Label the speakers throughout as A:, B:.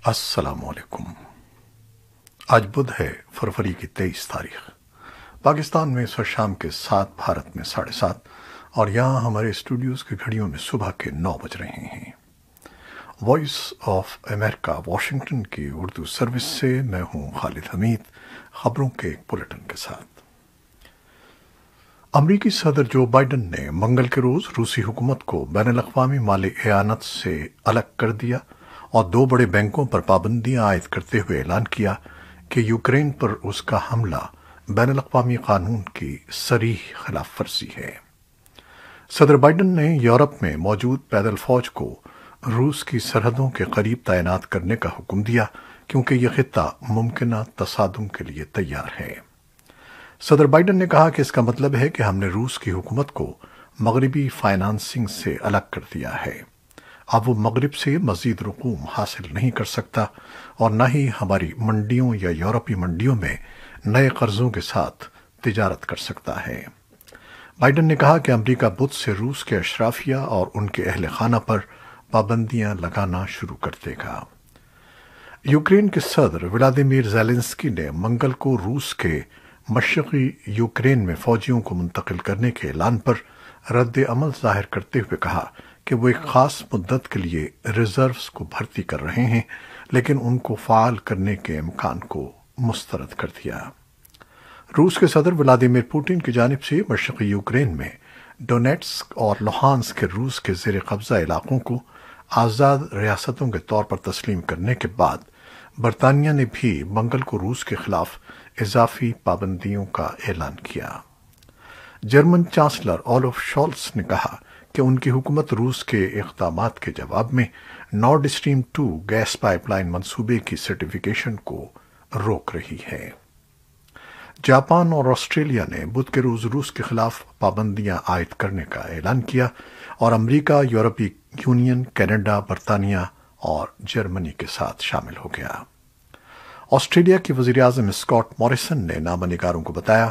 A: السلام علیکم۔ آج بدھ ہے، فروری کی 23 تاریخ۔ پاکستان میں اس وقت شام کے 7، بھارت میں 7:30، اور یہاں ہمارے اسٹوڈیوز کی گھڑیوں میں صبح کے 9 بج رہے ہیں۔ وائس آف امریکہ واشنگٹن کی اردو سروس سے میں ہوں خالد حمید، خبروں کے ایک بلیٹن کے ساتھ۔ امریکی صدر جو بائیڈن نے منگل کے روز روسی حکومت کو بین الاقوامی مالی اعانت سے الگ کر دیا اور 2 بڑے بینکوں پر پابندیاں عائد کرتے ہوئے اعلان کیا کہ یوکرین پر اس کا حملہ بین الاقوامی قانون کی صریح خلاف ورزی ہے۔ صدر بائیڈن نے یورپ میں موجود پیدل فوج کو روس کی سرحدوں کے قریب تعینات کرنے کا حکم دیا کیونکہ یہ خطہ ممکنہ تصادم کے لیے تیار ہے۔ صدر بائیڈن نے کہا کہ اس کا مطلب ہے کہ ہم نے روس کی حکومت کو مغربی فائنانسنگ سے الگ کر دیا ہے۔ اب وہ مغرب سے مزید رقوم حاصل نہیں کر سکتا اور نہ ہی ہماری منڈیوں یا یورپی منڈیوں میں نئے قرضوں کے ساتھ تجارت کر سکتا ہے۔ بائیڈن نے کہا کہ امریکہ بدھ سے روس کے اشرافیہ اور ان کے اہل خانہ پر پابندیاں لگانا شروع کر دے گا۔ یوکرین کے صدر ولادیمیر زیلنسکی نے منگل کو روس کے مشرقی یوکرین میں فوجیوں کو منتقل کرنے کے اعلان پر رد عمل ظاہر کرتے ہوئے کہا کہ وہ ایک خاص مدت کے لیے ریزروز کو بھرتی کر رہے ہیں، لیکن ان کو فعال کرنے کے امکان کو مسترد کر دیا۔ روس کے صدر ولادیمیر پوٹن کی جانب سے مشرقی یوکرین میں ڈونیٹسک اور لوہانسک کے روس کے زیر قبضہ علاقوں کو آزاد ریاستوں کے طور پر تسلیم کرنے کے بعد برطانیہ نے بھی منگل کو روس کے خلاف اضافی پابندیوں کا اعلان کیا۔ جرمن چانسلر اولف شولز نے کہا کہ ان کی حکومت روس کے اقدامات کے جواب میں نارڈ اسٹریم 2 گیس پائپ لائن منصوبے کی سرٹیفکیشن کو روک رہی ہے۔ جاپان اور آسٹریلیا نے بدھ کے روز روس کے خلاف پابندیاں عائد کرنے کا اعلان کیا اور امریکہ، یورپی یونین، کینیڈا، برطانیہ اور جرمنی کے ساتھ شامل ہو گیا۔ آسٹریلیا کے وزیر اعظم اسکاٹ موریسن نے نامہ نگاروں کو بتایا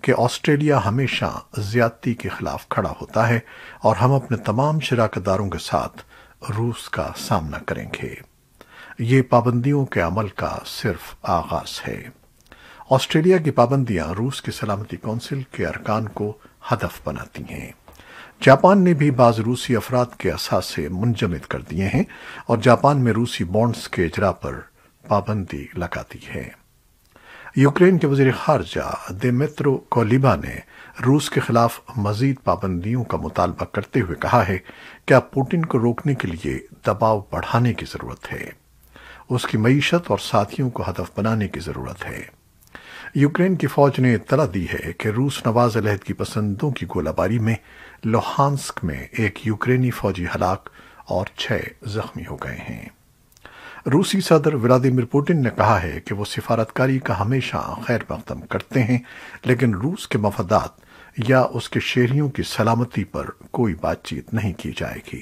A: کہ آسٹریلیا ہمیشہ زیادتی کے خلاف کھڑا ہوتا ہے اور ہم اپنے تمام شراکت داروں کے ساتھ روس کا سامنا کریں گے۔ یہ پابندیوں کے عمل کا صرف آغاز ہے۔ آسٹریلیا کی پابندیاں روس کی سلامتی کونسل کے ارکان کو ہدف بناتی ہیں۔ جاپان نے بھی بعض روسی افراد کے اثاثے منجمد کر دیے ہیں اور جاپان میں روسی بانڈز کے اجرا پر پابندی لگا دی ہے۔ یوکرین کے وزیر خارجہ دیمیترو کولیبا نے روس کے خلاف مزید پابندیوں کا مطالبہ کرتے ہوئے کہا ہے کہ اب پوٹن کو روکنے کے لیے دباؤ بڑھانے کی ضرورت ہے۔ اس کی معیشت اور ساتھیوں کو ہدف بنانے کی ضرورت ہے۔ یوکرین کی فوج نے اطلاع دی ہے کہ روس نواز علیحدگی پسندوں کی گولہ باری میں لوہانسک میں ایک یوکرینی فوجی ہلاک اور 6 زخمی ہو گئے ہیں۔ روسی صدر ولادیمیر پوٹن نے کہا ہے کہ وہ سفارتکاری کا ہمیشہ خیر مقدم کرتے ہیں، لیکن روس کے مفادات یا اس کے شہریوں کی سلامتی پر کوئی بات چیت نہیں کی جائے گی۔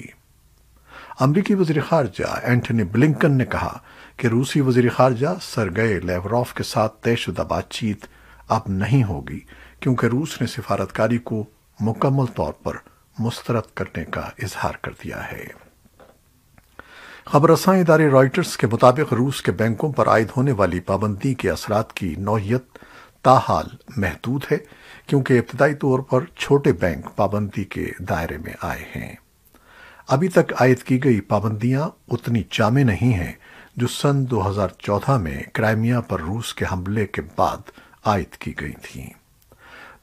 A: امریکی وزیر خارجہ اینٹونی بلنکن نے کہا کہ روسی وزیر خارجہ سرگئی لیوروف کے ساتھ طے شدہ بات چیت اب نہیں ہوگی کیونکہ روس نے سفارتکاری کو مکمل طور پر مسترد کرنے کا اظہار کر دیا ہے۔ خبر رساں ادارے رائٹرز کے مطابق روس کے بینکوں پر عائد ہونے والی پابندی کے اثرات کی نوعیت تاحال محدود ہے کیونکہ ابتدائی طور پر چھوٹے بینک پابندی کے دائرے میں آئے ہیں۔ ابھی تک عائد کی گئی پابندیاں اتنی جامع نہیں ہیں جو سن 2014 میں کرائمیا پر روس کے حملے کے بعد عائد کی گئی تھیں۔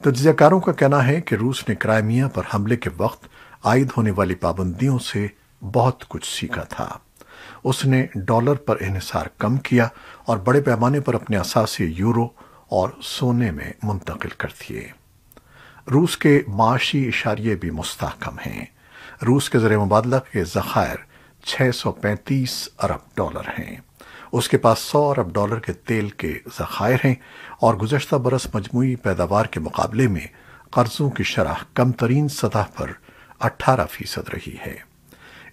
A: تجزیہ کاروں کا کہنا ہے کہ روس نے کرائمیا پر حملے کے وقت عائد ہونے والی پابندیوں سے بہت کچھ سیکھا تھا۔ اس نے ڈالر پر انحصار کم کیا اور بڑے پیمانے پر اپنے اثاثے یورو اور سونے میں منتقل کر دیے۔ روس کے معاشی اشاریے بھی مستحکم ہیں۔ روس کے زر مبادلہ کے ذخائر 635 ارب ڈالر ہیں۔ اس کے پاس 100 ارب ڈالر کے تیل کے ذخائر ہیں اور گزشتہ برس مجموعی پیداوار کے مقابلے میں قرضوں کی شرح کم ترین سطح پر 18% رہی ہے۔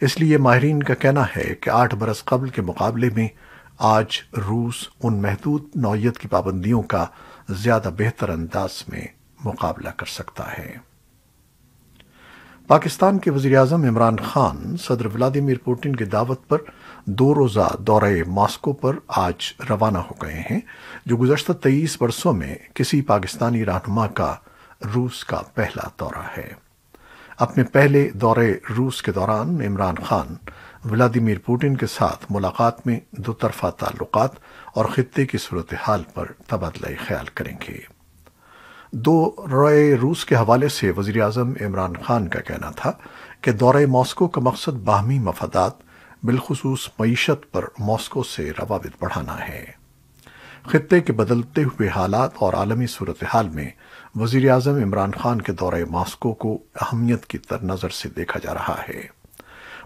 A: اس لیے ماہرین کا کہنا ہے کہ 8 برس قبل کے مقابلے میں آج روس ان محدود نوعیت کی پابندیوں کا زیادہ بہتر انداز میں مقابلہ کر سکتا ہے۔ پاکستان کے وزیراعظم عمران خان صدر ولادیمیر پوٹن کی دعوت پر 2 روزہ دورہ ماسکو پر آج روانہ ہو گئے ہیں، جو گزشتہ 23 برسوں میں کسی پاکستانی رہنما کا روس کا پہلا دورہ ہے۔ اپنے پہلے دورے روس کے دوران عمران خان ولادیمیر پوٹن کے ساتھ ملاقات میں دو طرفہ تعلقات اور خطے کی صورتحال پر تبادلہ خیال کریں گے۔ دورہ روس کے حوالے سے وزیراعظم عمران خان کا کہنا تھا کہ دورہ ماسکو کا مقصد باہمی مفادات بالخصوص معیشت پر ماسکو سے روابط بڑھانا ہے۔ خطے کے بدلتے ہوئے حالات اور عالمی صورتحال میں وزیراعظم عمران خان کے دورہ ماسکو کو اہمیت کی نظر سے دیکھا جا رہا ہے۔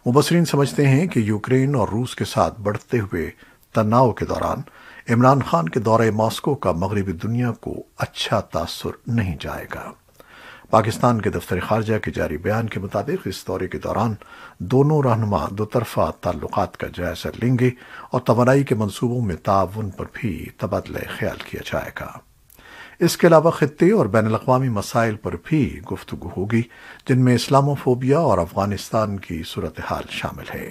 A: مبصرین سمجھتے ہیں کہ یوکرین اور روس کے ساتھ بڑھتے ہوئے تناؤ کے دوران عمران خان کے دورہ ماسکو کا مغربی دنیا کو اچھا تاثر نہیں جائے گا۔ پاکستان کے دفتر خارجہ کے جاری بیان کے مطابق اس دورے کے دوران دونوں رہنما دو طرفہ تعلقات کا جائزہ لیں گے اور توانائی کے منصوبوں میں تعاون پر بھی تبادلہ خیال کیا جائے گا۔ اس کے علاوہ خطے اور بین الاقوامی مسائل پر بھی گفتگو ہوگی، جن میں اسلاموفوبیا اور افغانستان کی صورتحال شامل ہے۔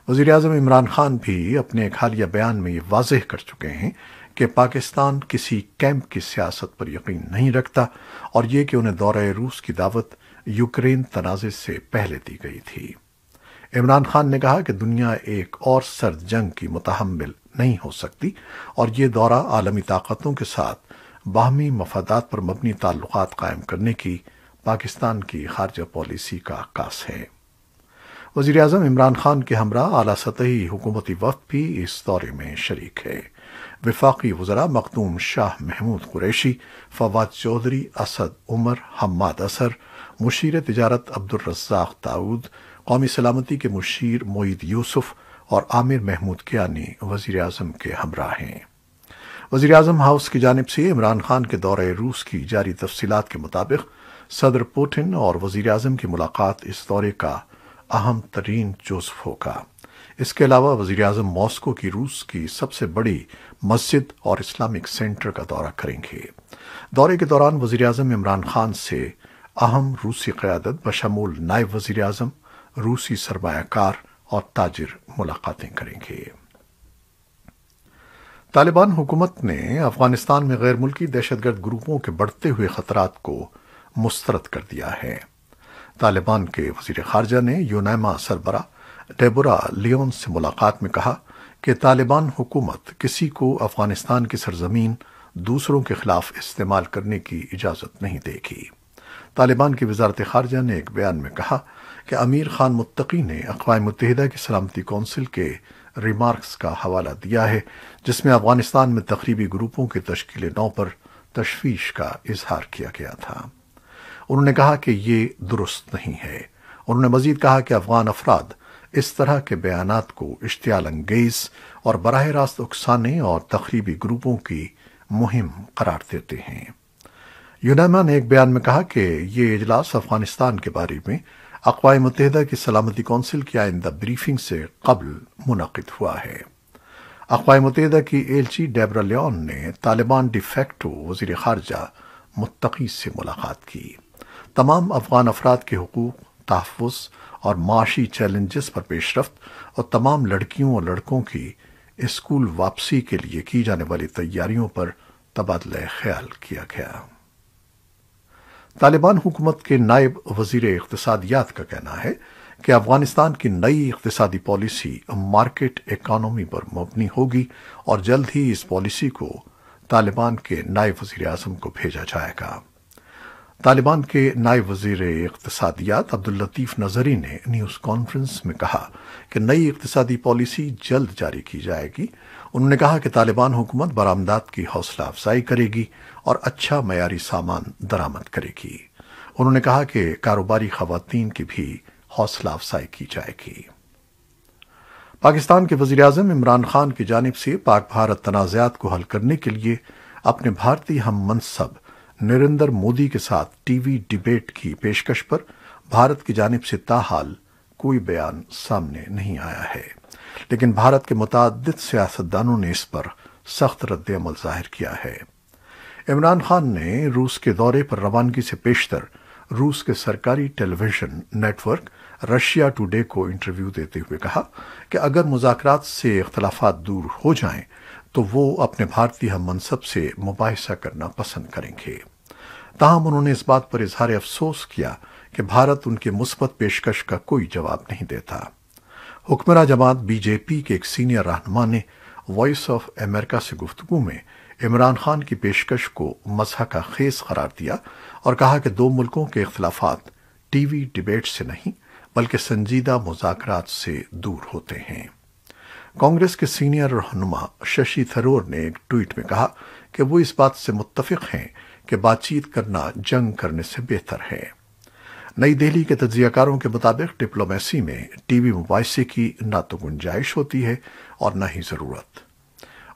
A: وزیراعظم عمران خان بھی اپنے ایک حالیہ بیان میں یہ واضح کر چکے ہیں کہ پاکستان کسی کیمپ کی سیاست پر یقین نہیں رکھتا اور یہ کہ انہیں دورہ روس کی دعوت یوکرین تنازع سے پہلے دی گئی تھی۔ عمران خان نے کہا کہ دنیا ایک اور سرد جنگ کی متحمل نہیں ہو سکتی اور یہ دورہ عالمی طاقتوں کے ساتھ باہمی مفادات پر مبنی تعلقات قائم کرنے کی پاکستان کی خارجہ پالیسی کا عکاس ہے۔ وزیراعظم عمران خان کے ہمراہ اعلیٰ سطحی حکومتی وفد بھی اس دورے میں شریک ہے۔ وفاقی وزراء مخدوم شاہ محمود قریشی، فواد چودھری، اسد عمر، حماد اظہر، مشیر تجارت عبدالرزاق داؤد، قومی سلامتی کے مشیر معید یوسف اور عامر محمود کیانی وزیراعظم کے ہمراہ ہیں۔ وزیراعظم ہاؤس کی جانب سے عمران خان کے دورہ روس کی جاری تفصیلات کے مطابق صدر پوٹن اور وزیراعظم کی ملاقات اس دورے کا اہم ترین جزو ہوگا۔ اس کے علاوہ وزیراعظم ماسکو کی روس کی سب سے بڑی مسجد اور اسلامک سینٹر کا دورہ کریں گے۔ دورے کے دوران وزیراعظم عمران خان سے اہم روسی قیادت بشمول نائب وزیراعظم، روسی سرمایہ کار اور تاجر ملاقاتیں کریں گے۔ طالبان حکومت نے افغانستان میں غیر ملکی دہشت گرد گروپوں کے بڑھتے ہوئے خطرات کو مسترد کر دیا ہے۔ طالبان کے وزیر خارجہ نے یونیما سربراہ ڈیبورا لیون سے ملاقات میں کہا کہ طالبان حکومت کسی کو افغانستان کی سرزمین دوسروں کے خلاف استعمال کرنے کی اجازت نہیں دے گی۔ طالبان کی وزارت خارجہ نے ایک بیان میں کہا کہ امیر خان متقی نے اقوام متحدہ کی سلامتی کونسل کے ریمارکس کا حوالہ دیا ہے، جس میں افغانستان میں تخریبی گروپوں کی تشکیل نو پر تشویش کا اظہار کیا گیا تھا۔ انہوں نے کہا کہ یہ درست نہیں ہے۔ انہوں نے مزید کہا کہ افغان افراد اس طرح کے بیانات کو اشتعال انگیز اور براہ راست اکسانے اور تخریبی گروپوں کی مہم قرار دیتے ہیں۔ یونیما نے ایک بیان میں کہا کہ یہ اجلاس افغانستان کے بارے میں اقوام متحدہ کی سلامتی کونسل کی آئندہ بریفنگ سے قبل منعقد ہوا ہے۔ اقوام متحدہ کی ایلچی ڈیبرا لیون نے طالبان ڈی فیکٹو وزیر خارجہ متقی سے ملاقات کی۔ تمام افغان افراد کے حقوق، تحفظ اور معاشی چیلنجز پر پیش رفت اور تمام لڑکیوں اور لڑکوں کی اسکول واپسی کے لیے کی جانے والی تیاریوں پر تبادلہ خیال کیا گیا۔ طالبان حکومت کے نائب وزیر اقتصادیات کا کہنا ہے کہ افغانستان کی نئی اقتصادی پالیسی مارکیٹ اکانومی پر مبنی ہوگی اور جلد ہی اس پالیسی کو طالبان کے نائب وزیر اعظم کو بھیجا جائے گا۔ طالبان کے نائب وزیر اقتصادیات عبداللطیف نظری نے نیوز کانفرنس میں کہا کہ نئی اقتصادی پالیسی جلد جاری کی جائے گی۔ انہوں نے کہا کہ طالبان حکومت برآمدات کی حوصلہ افزائی کرے گی اور اچھا معیاری سامان درآمد کرے گی۔ انہوں نے کہا کہ کاروباری خواتین کی بھی حوصلہ افزائی کی جائے گی۔ پاکستان کے وزیراعظم عمران خان کی جانب سے پاک بھارت تنازعات کو حل کرنے کے لیے اپنے بھارتی ہم منصب نریندر مودی کے ساتھ ٹی وی ڈیبیٹ کی پیشکش پر بھارت کی جانب سے تاحال کوئی بیان سامنے نہیں آیا ہے، لیکن بھارت کے متعدد سیاستدانوں نے اس پر سخت رد عمل ظاہر کیا ہے۔ عمران خان نے روس کے دورے پر روانگی سے پیشتر روس کے سرکاری television network Russia Today کو انٹرویو دیتے ہوئے کہا کہ اگر مذاکرات سے اختلافات دور ہو جائیں تو وہ اپنے بھارتی ہم منصب سے مباحثہ کرنا پسند کریں گے۔ تاہم انہوں نے اس بات پر اظہار افسوس کیا کہ بھارت ان کے مثبت پیشکش کا کوئی جواب نہیں دیتا۔ حکمراں جماعت بی جے پی کے ایک سینئر رہنما نے وائس آف امریکہ سے گفتگو میں عمران خان کی پیشکش کو مضحکہ خیز قرار دیا اور کہا کہ دو ملکوں کے اختلافات ٹی وی ڈیبیٹ سے نہیں بلکہ سنجیدہ مذاکرات سے دور ہوتے ہیں۔ کانگریس کے سینئر رہنما ششی تھرور نے ایک ٹویٹ میں کہا کہ وہ اس بات سے متفق ہیں کہ بات چیت کرنا جنگ کرنے سے بہتر ہے۔ نئی دہلی کے تجزیہ کاروں کے مطابق ڈپلومیسی میں ٹی وی مباحثے کی نہ تو گنجائش ہوتی ہے اور نہ ہی ضرورت۔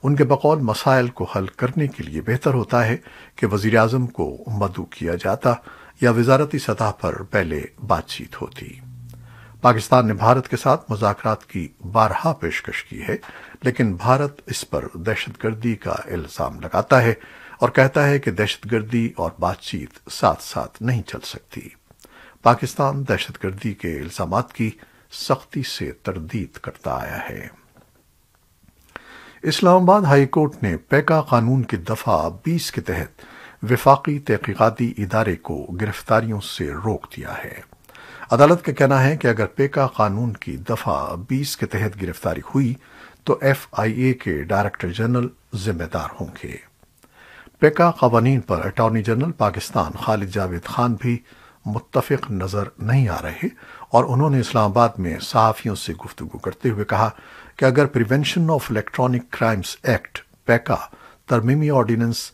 A: ان کے بقول مسائل کو حل کرنے کے لیے بہتر ہوتا ہے کہ وزیر اعظم کو مدعو کیا جاتا یا وزارتی سطح پر پہلے بات چیت ہوتی۔ پاکستان نے بھارت کے ساتھ مذاکرات کی بارہا پیشکش کی ہے، لیکن بھارت اس پر دہشت گردی کا الزام لگاتا ہے اور کہتا ہے کہ دہشت گردی اور بات چیت ساتھ ساتھ نہیں چل سکتی۔ پاکستان دہشت گردی کے الزامات کی سختی سے تردید کرتا آیا ہے۔ اسلام آباد ہائی کورٹ نے پیکا قانون کی دفعہ 20 کے تحت وفاقی تحقیقاتی ادارے کو گرفتاریوں سے روک دیا ہے۔ عدالت کا کہنا ہے کہ اگر پیکا قانون کی دفعہ 20 کے تحت گرفتاری ہوئی تو ایف آئی اے کے ڈائریکٹر جنرل ذمہ دار ہوں گے۔ پیکا قوانین پر اٹارنی جنرل پاکستان خالد جاوید خان بھی متفق نظر نہیں آ رہے اور انہوں نے اسلام آباد میں صحافیوں سے گفتگو کرتے ہوئے کہا کہ اگر prevention of electronic crimes act PECA ترمیمی آرڈیننس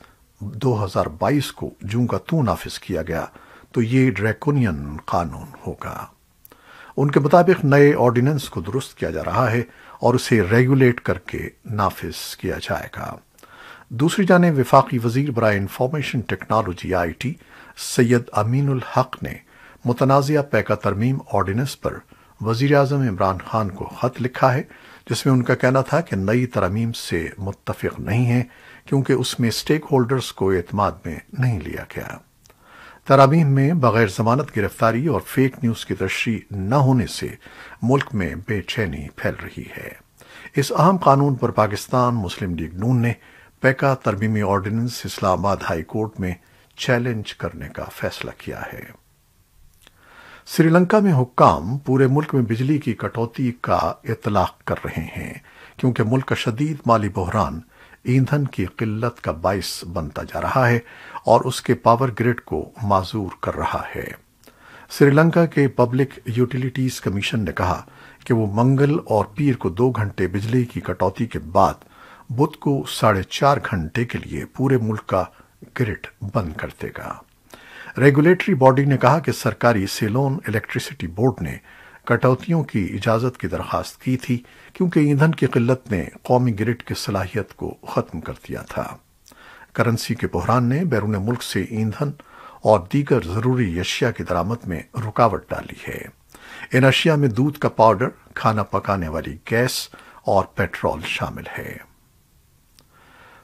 A: 2022 کو جوں کا توں نافذ کیا گیا تو یہ ڈریکونین قانون ہوگا۔ ان کے مطابق نئے آرڈیننس کو درست کیا جا رہا ہے اور اسے ریگولیٹ کر کے نافذ کیا جائے گا۔ دوسری جانب وفاقی وزیر برائے انفارمیشن ٹیکنالوجی آئی ٹی سید امین الحق نے متنازعہ پیکا ترمیم آرڈیننس پر وزیر اعظم عمران خان کو خط لکھا ہے، جس میں ان کا کہنا تھا کہ نئی ترمیم سے متفق نہیں ہیں کیونکہ اس میں اسٹیک ہولڈرز کو اعتماد میں نہیں لیا گیا۔ ترامیم میں بغیر ضمانت گرفتاری اور فیک نیوز کی تشریح نہ ہونے سے ملک میں بے چینی پھیل رہی ہے۔ اس اہم قانون پر پاکستان مسلم لیگ نون نے پیکا ترمیمی آرڈیننس اسلام آباد ہائی کورٹ میں چیلنج کرنے کا فیصلہ کیا ہے۔ سری لنکا میں حکام پورے ملک میں بجلی کی کٹوتی کا اطلاق کر رہے ہیں کیونکہ ملک کا شدید مالی بحران ایندھن کی قلت کا باعث بنتا جا رہا ہے اور اس کے پاور گریڈ کو معذور کر رہا ہے۔ سری لنکا کے پبلک یوٹیلیٹیز کمیشن نے کہا کہ وہ منگل اور پیر کو 2 گھنٹے بجلی کی کٹوتی کے بعد بدھ کو 4.5 گھنٹے کے لیے پورے ملک کا گرڈ بند کر دے گا۔ ریگولیٹری باڈی نے کہا کہ سرکاری سیلون الیکٹریسٹی بورڈ نے کٹوتیوں کی اجازت کی درخواست کی تھی کیونکہ ایندھن کی قلت نے قومی گرڈ کی صلاحیت کو ختم کر دیا تھا۔ کرنسی کے بحران نے بیرون ملک سے ایندھن اور دیگر ضروری اشیاء کی درآمد میں رکاوٹ ڈالی ہے۔ ان اشیاء میں دودھ کا پاؤڈر، کھانا پکانے والی گیس اور پیٹرول شامل ہے۔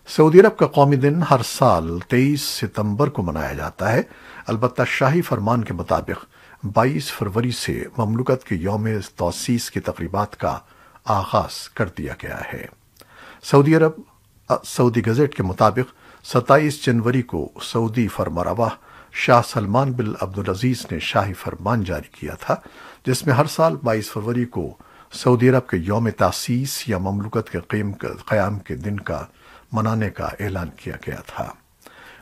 A: سعودی عرب کا قومی دن ہر سال 23 ستمبر کو منایا جاتا ہے، البتہ شاہی فرمان کے مطابق 22 فروری سے مملکت کے یوم تاسیس کی تقریبات کا آغاز کر دیا گیا ہے۔ سعودی گزٹ کے مطابق 27 جنوری کو سعودی فرمانروا شاہ سلمان بن عبدالعزیز نے شاہی فرمان جاری کیا تھا، جس میں ہر سال 22 فروری کو سعودی عرب کے یوم تاسیس یا مملکت کے قیام کے دن کا منانے کا اعلان کیا گیا تھا۔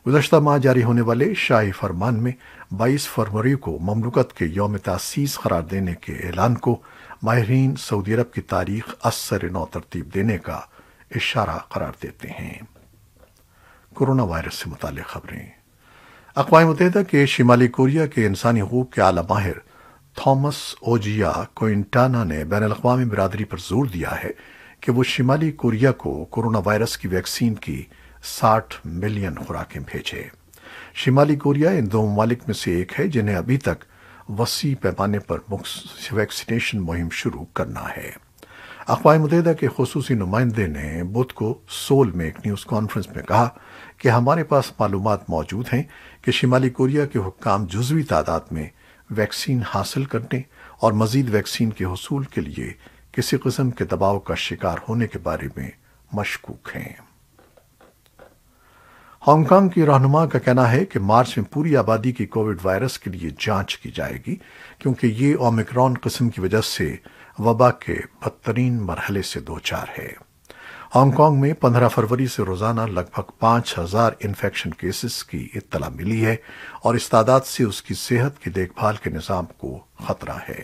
A: گزشتہ ماہ جاری ہونے والے شاہی فرمان میں 22 فروری کو مملکت کے یوم تاسیس قرار دینے کے اعلان کو ماہرین سعودی عرب کی تاریخ اثر نو ترتیب دینے کا اشارہ قرار دیتے ہیں۔ کورونا وائرس سے متعلق خبریں۔ اقوام متحدہ کے شمالی کوریا کے انسانی حقوق کے اعلیٰ ماہر تھامس اوجیا کوئنٹانا نے بین الاقوامی برادری پر زور دیا ہے کہ وہ شمالی کوریا کو کورونا وائرس کی ویکسین کی 60 ملین خوراکیں بھیجے۔ شمالی کوریا ان 2 ممالک میں سے ایک ہے جنہیں ابھی تک وسیع پیمانے پر ویکسینیشن مہم شروع کرنا ہے۔ اقوام متحدہ کے خصوصی نمائندے نے بدھ کو سول میں ایک نیوز کانفرنس میں کہا کہ ہمارے پاس معلومات موجود ہیں کہ شمالی کوریا کے حکام جزوی تعداد میں ویکسین حاصل کرنے اور مزید ویکسین کے حصول کے لیے کسی قسم کے دباؤ کا شکار ہونے کے بارے میں مشکوک ہیں۔ ہانگ کانگ کی رہنما کا کہنا ہے کہ مارچ میں پوری آبادی کی کووڈ وائرس کے لیے جانچ کی جائے گی کیونکہ یہ اومیکرون قسم کی وجہ سے وبا کے بدترین مرحلے سے دوچار ہے۔ ہانگ کانگ میں 15 فروری سے روزانہ لگ بھگ 5000 انفیکشن کیسز کی اطلاع ملی ہے اور اس تعداد سے اس کی صحت کی دیکھ بھال کے نظام کو خطرہ ہے۔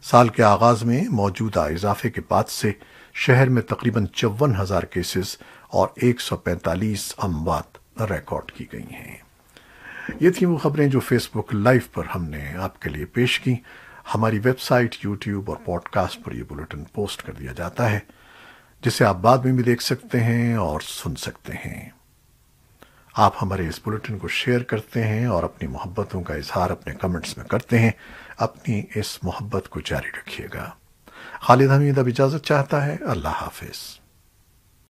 A: سال کے آغاز میں موجودہ اضافے کے بعد سے شہر میں تقریباً 54,000 کیسز اور 145 اموات ریکارڈ کی گئی ہیں۔ یہ تھیں وہ خبریں جو فیس بک لائیو پر ہم نے آپ کے لیے پیش کی۔ ہماری ویب سائٹ، یوٹیوب اور پوڈ کاسٹ پر یہ بلیٹن پوسٹ کر دیا جاتا ہے، جسے آپ بعد میں بھی دیکھ سکتے ہیں اور سن سکتے ہیں۔ آپ ہمارے اس بلیٹن کو شیئر کرتے ہیں اور اپنی محبتوں کا اظہار اپنے کمنٹس میں کرتے ہیں۔ اپنی اس محبت کو جاری رکھیے گا۔ خالد حمید اب اجازت چاہتا ہے۔ اللہ حافظ۔